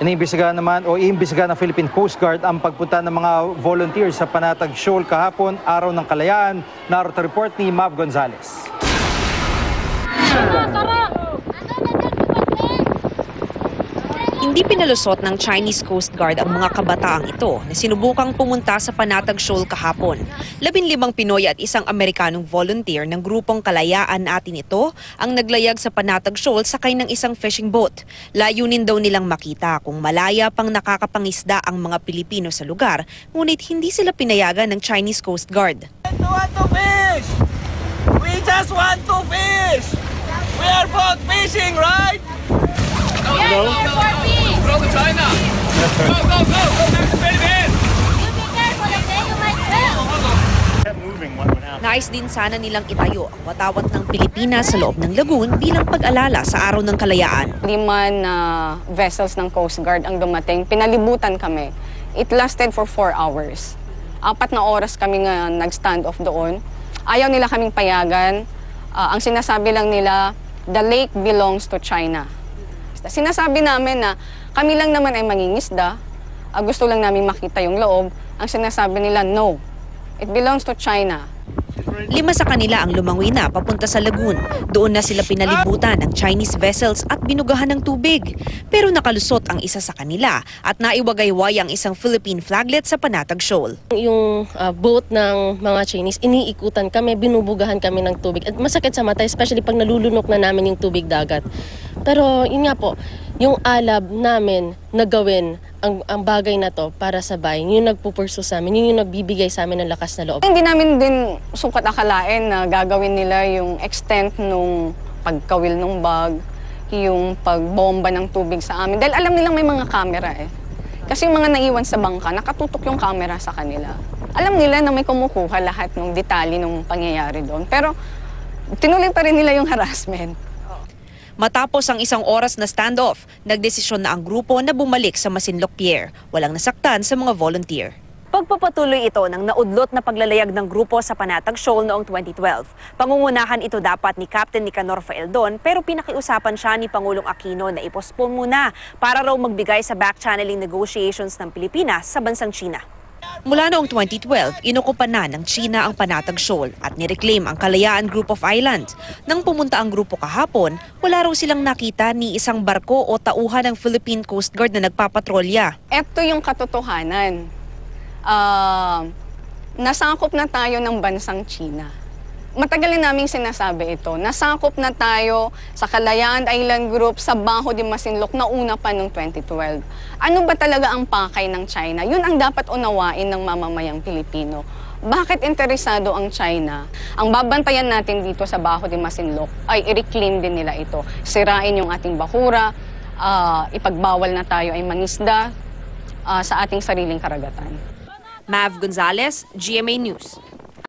Iniimbestigahan naman o iimbestigahan ng Philippine Coast Guard ang pagpunta ng mga volunteers sa Panatag Shoal kahapon, Araw ng Kalayaan. Narito report ni Mav Gonzales. Hindi pinalusot ng Chinese Coast Guard ang mga kabataang ito na sinubukang pumunta sa Panatag Shoal kahapon. 15 Pinoy at isang Amerikanong volunteer ng grupong Kalayaan Natin ito ang naglayag sa Panatag Shoal sakay ng isang fishing boat. Layunin daw nilang makita kung malaya pang nakakapangisda ang mga Pilipino sa lugar, ngunit hindi sila pinayagan ng Chinese Coast Guard. We want to fish! We just want to fish! We are both fishing, right? Yes, we are for peace. Go to China! Go, go, go! Go back to Philippines! You be careful, okay? You might fail. Nais din sana nilang itayo ang watawat ng Pilipinas sa loob ng lagoon bilang pag-alala sa Araw ng Kalayaan. 5 na vessels ng Coast Guard ang dumating. Pinalibutan kami. It lasted for 4 hours. 4 na oras kami nga nag-stand off doon. Ayaw nila kaming payagan. Ang sinasabi lang nila, the lake belongs to China. Sinasabi namin na kami lang naman ay mangingisda. Gusto lang namin makita yung loob. Ang sinasabi nila, no. It belongs to China. 5 sa kanila ang lumangoy na papunta sa lagoon. Doon na sila pinalibutan ng Chinese vessels at binugahan ng tubig. Pero nakalusot ang isa sa kanila at naiwagayway ang isang Philippine flaglet sa Panatag Shoal. Yung boat ng mga Chinese, iniikutan kami, binubugahan kami ng tubig. At masakit sa mata, especially pag nalulunok na namin yung tubig dagat. Pero yun nga po, yung alab namin na gawin ang bagay na to para sa bayan, yung nagpupurso sa amin, yung nagbibigay sa amin ng lakas na loob. Hindi namin din sukat akalain na gagawin nila yung extent nung pagkawil ng bag, yung pagbomba ng tubig sa amin. Dahil alam nilang may mga camera eh. Kasi yung mga naiwan sa bangka, nakatutok yung camera sa kanila. Alam nila na may kumukuha lahat ng detalye ng pangyayari doon. Pero tinuloy pa rin nila yung harassment. Matapos ang 1 oras na standoff, nagdesisyon na ang grupo na bumalik sa Masinloc Pier. Walang nasaktan sa mga volunteer. Pagpapatuloy ito ng naudlot na paglalayag ng grupo sa Panatag Shoal noong 2012. Pangungunahan ito dapat ni Captain Nicanor Faeldon pero pinakiusapan siya ni Pangulong Aquino na i-postpone muna para raw magbigay sa back-channeling negotiations ng Pilipinas sa bansang China. Mula noong 2012, inukupan na ng China ang Panatag Shoal at nireclaim ang Kalayaan Group of Islands. Nang pumunta ang grupo kahapon, wala raw silang nakita ni isang barko o tauhan ng Philippine Coast Guard na nagpapatrolya. Ito yung katotohanan. Nasakop na tayo ng bansang China. Matagal na naming sinasabi ito. Nasakop na tayo sa Kalayaan Island Group sa Baho de Masinloc na una pa noong 2012. Ano ba talaga ang pakay ng China? Yun ang dapat unawain ng mamamayang Pilipino. Bakit interesado ang China? Ang babantayan natin dito sa Baho de Masinloc ay i-reclaim din nila ito. Sirain yung ating bahura, ipagbawal na tayo ay mangisda sa ating sariling karagatan. Mav Gonzales, GMA News.